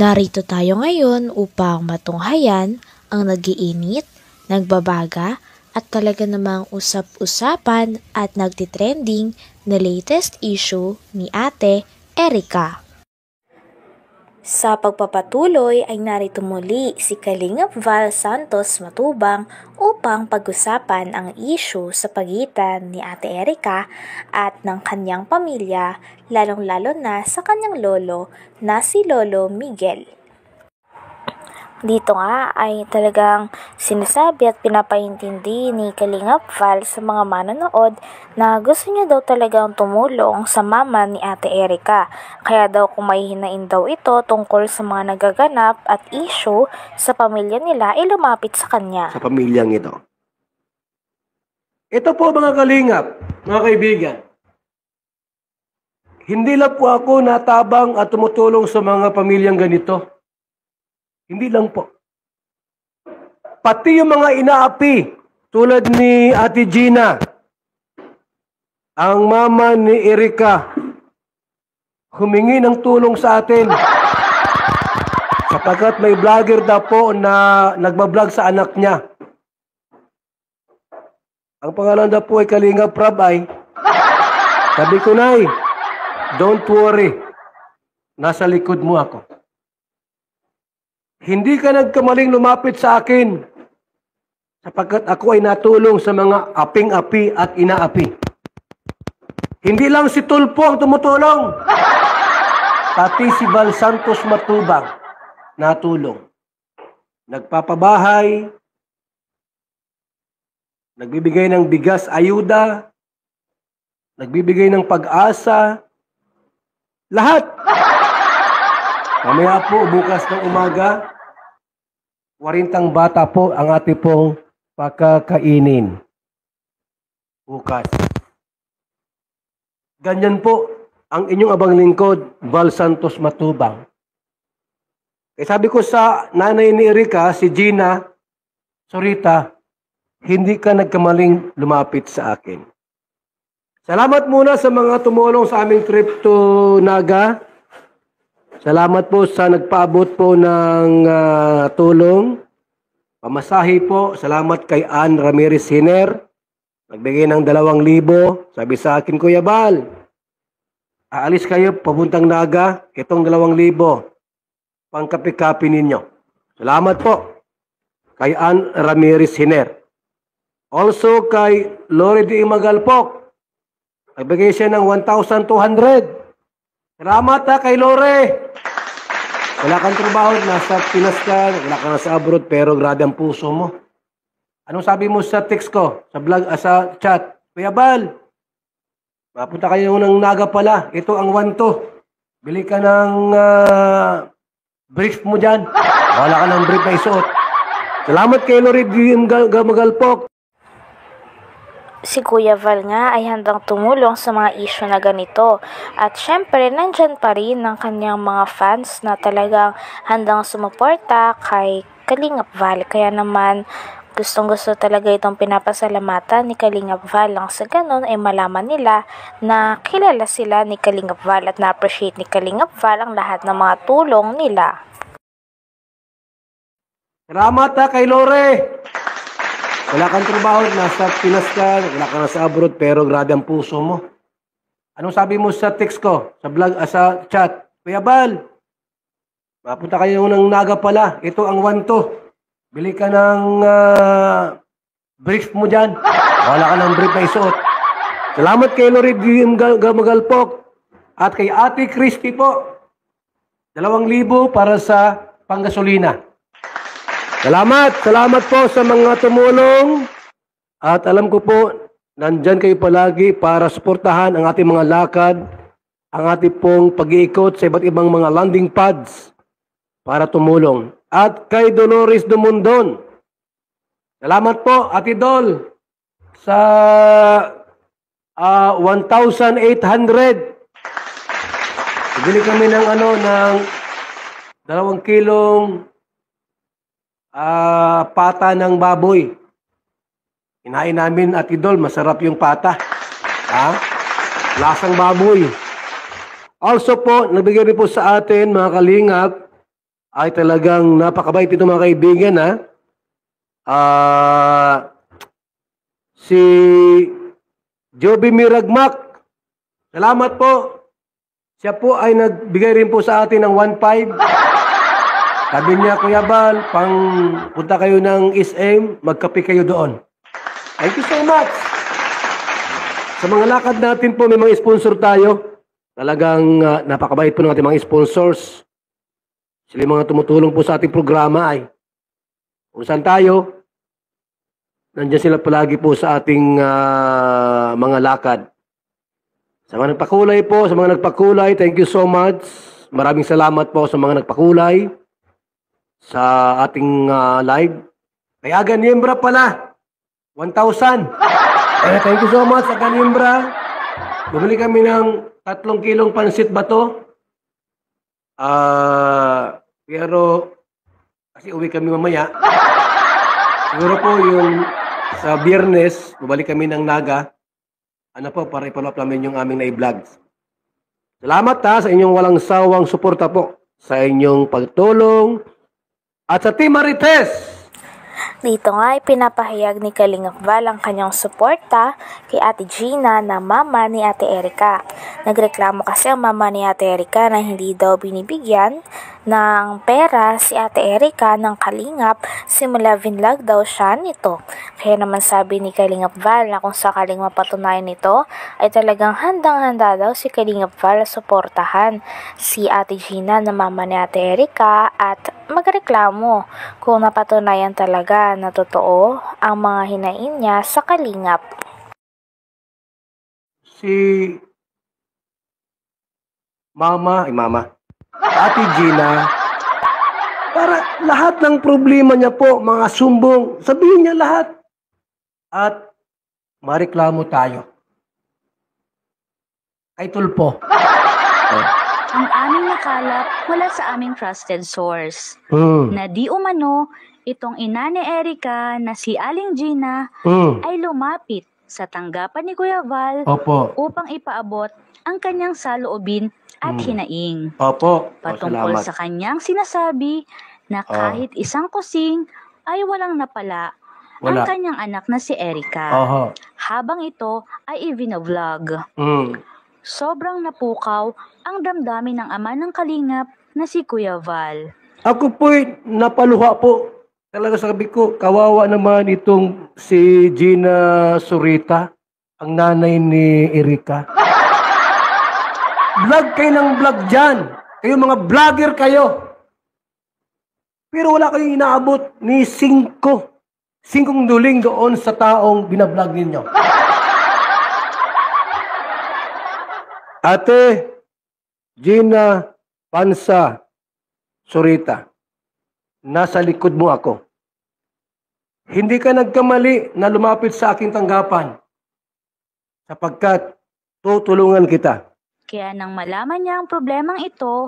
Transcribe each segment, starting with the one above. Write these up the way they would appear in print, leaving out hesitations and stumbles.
Narito tayo ngayon upang matunghayan ang nagiinit, nagbabaga at talaga namang usap-usapan at nagtitrending na latest issue ni Ate Erica. Sa pagpapatuloy ay narito muli si Kalingap Val Santos Matubang upang pag-usapan ang issue sa pagitan ni Ate Erica at ng kanyang pamilya, lalong-lalo na sa kanyang lolo na si Lolo Miguel. Dito nga ay talagang sinasabi at pinapaintindi ni Kalingap Val sa mga manonood na gusto niya daw talagang tumulong sa mama ni Ate Erica. Kaya daw kung may hinain daw ito tungkol sa mga nagaganap at issue sa pamilya nila ay lumapit sa kanya. Sa pamilyang ito. Ito po mga kalingap, mga kaibigan. Hindi lang po ako natabang at tumutulong sa mga pamilyang ganito. Hindi lang po. Pati yung mga inaapi, tulad ni Ate Gina, ang mama ni Erica, humingi ng tulong sa atin. Sapagkat may vlogger daw po na nagbablog sa anak niya. Ang pangalan daw po ay Kalingap Prabay. Sabi ko, Nay, don't worry. Nasa likod mo ako. Hindi ka nagkamaling lumapit sa akin sapagkat ako ay natulong sa mga aping-api at inaapi. Hindi lang si Tulpo ang tumutulong. Pati si Val Santos Matubang natulong. Nagpapabahay, nagbibigay ng bigas ayuda, nagbibigay ng pag-asa, lahat. Mamaya po, bukas ng umaga, 40 bata po ang ating pong pakakainin. Bukas. Ganyan po ang inyong abang lingkod, Val Santos Matubang. Eh sabi ko sa nanay ni Erica, si Gina, Sorita, hindi ka nagkamaling lumapit sa akin. Salamat muna sa mga tumulong sa aming trip to Naga. Salamat po sa nagpaabot po ng tulong. Pamasahe po. Salamat kay Ann Ramirez Hiner. Nagbigay ng 2,000. Sabi sa akin, Kuya Bal, aalis kayo papuntang Naga. Itong 2,000. Pangkapi-kapi ninyo. Salamat po kay Ann Ramirez Hiner. Also kay Lori D. Magalpok. Nagbigay siya ng 1,200. Salamat kay Lore. Wala kang trabaho, nasa Pinas ka, wala ka nasa abroad, pero grabe ang puso mo. Anong sabi mo sa text ko, sa vlog, sa chat? Kuya Bal, mapunta kayo ng Naga pala. Ito ang 1-2. Bili ka ng brief mo dyan. Wala ka ng brief na isuot. Salamat kay Lore Magalpok. Si Kuya Val nga ay handang tumulong sa mga issue na ganito. At syempre, nandyan pa rin ang kanyang mga fans na talagang handang sumuporta kay Kalingap Val. Kaya naman, gustong-gusto talaga itong pinapasalamatan ni Kalingap Val. Lang sa ganun ay malaman nila na kilala sila ni Kalingap Val at na-appreciate ni Kalingap Val ang lahat ng mga tulong nila. Salamat kay Lore. Wala kang trabaho, nasa Pinas ka, wala ka nasa abroad, pero grabe ang puso mo. Anong sabi mo sa text ko, sa vlog, sa chat? Kuya Bal, mapunta kayo ng Naga pala. Ito ang 1-2. Bili ka ng brief mo dyan. Wala ka ng brief na isuot. Salamat kay Lori Magalpok at kay Ate Christy po. 2,000 para sa panggasolina. Salamat po sa mga tumulong at alam ko po, nandyan kayo palagi para suportahan ang ating mga lakad, ang ating pong pag-iikot sa iba't ibang mga landing pads para tumulong. At kay Dolores Dumundon, salamat po, Ate Dol, sa 1,800. Bili kami ng ng 2 kilong pata ng baboy. Inain namin at idol, masarap yung pata. Lasang baboy. Also po, nabigyan rin po sa atin mga kalingap ay talagang napakabait ito mga kaibigan ha. Si Joby Miragmak, salamat po. Siya po ay nagbigay rin po sa atin ng 1.5. Sabi niya, Kuya Val, pang punta kayo ng SM, magkape kayo doon. Thank you so much. Sa mga lakad natin po, may mga sponsor tayo. Talagang napakabait po ng ating mga sponsors. Sila yung mga tumutulong po sa ating programa ay kung saan tayo, nandiyan sila palagi po sa ating mga lakad. Sa mga nagpakulay po, sa mga nagpakulay, thank you so much. Maraming salamat po sa mga nagpakulay sa ating live. Kay Aga Niembra pala, 1,000. Thank you so much, Aga Niembra. Bumili kami ng 3 kilong pansit bato. Pero kasi uwi kami mamaya. Siguro po yung sa Biyernes, bumalik kami ng Naga. Para ipalap namin yung aming na-vlogs. Salamat sa inyong walang sawang suporta po sa inyong pagtulong at sa Team Marites. Dito nga ay pinapahayag ni Kalingap Val ang kanyang suporta kay Ate Gina na mama ni Ate Erica. Nagreklamo kasi ang mama ni Ate Erica na hindi daw binibigyan ng pera si Ate Erica ng Kalingap simula vinlog daw siya nito. Kaya naman sabi ni Kalingap Val na kung sakaling mapatunayan nito ay talagang handang-handa daw si Kalingap Val suportahan si Ate Gina na mama ni Ate Erica at magreklamo kung napatunayan talaga na totoo ang mga hinain niya sa Kalingap. Si Mama, Ate Gina, para lahat ng problema niya po, mga sumbong, sabihin niya lahat. At mareklamo tayo. Kay Tulpo. Ang aming nakalap mula sa aming trusted source na di umano itong ina ni Erica na si Aling Gina ay lumapit sa tanggapan ni Kuya Val upang ipaabot ang kanyang saloobin at hinaing. Patungkol sa kanyang sinasabi na kahit isang kusing ay walang napala ang kanyang anak na si Erica habang ito ay i-vlog. Sobrang napukaw ang damdamin ng ama ng Kalingap na si Kuya Val. Ako po'y napaluha po. Talaga sabi ko, kawawa naman itong si Gina Zurita, ang nanay ni Erica. Vlog kayo ng vlog dyan. Kayo mga vlogger kayo. Pero wala kayong inaabot ni 5 duling doon sa taong binablog ninyo. Ate Gina Pansa Zurita, nasa likod mo ako. Hindi ka nagkamali na lumapit sa aking tanggapan sapagkat tutulungan kita. Kaya nang malaman niya ang problemang ito,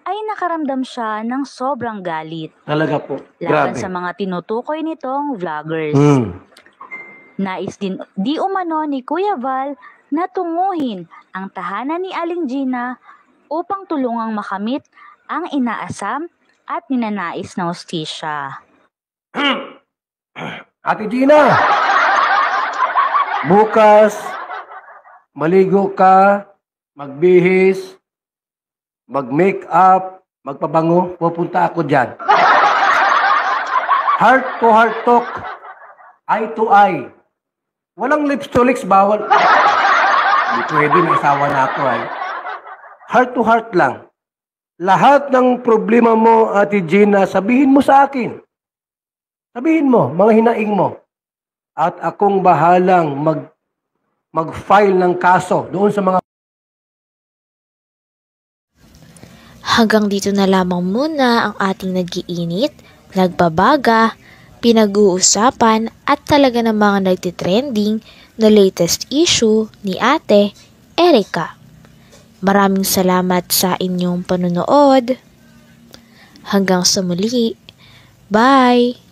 ay nakaramdam siya ng sobrang galit. Talaga po. Laban Grabe. sa mga tinutukoy nitong vloggers. Nais din di umano ni Kuya Val na tunguhin ang tahanan ni Aling Gina upang tulungang makamit ang inaasam at ninanais na hustisya. Ate Gina, bukas, maligo ka, magbihis, mag-make up, magpabango, pupunta ako dyan. Heart to heart talk, eye to eye. Walang lips to lips, bawal. Hindi pwede, may asawa na ako ay. Heart to heart lang. Lahat ng problema mo, Ate Gina, sabihin mo sa akin. Sabihin mo, mga hinaing mo. At akong bahalang mag-file ng kaso doon sa mga... Hanggang dito na lamang muna ang ating nag-iinit, nagbabaga, pinag-uusapan at talaga ng mga nagtitrending na latest issue ni Ate Erica. Maraming salamat sa inyong panunood. Hanggang sa muli. Bye!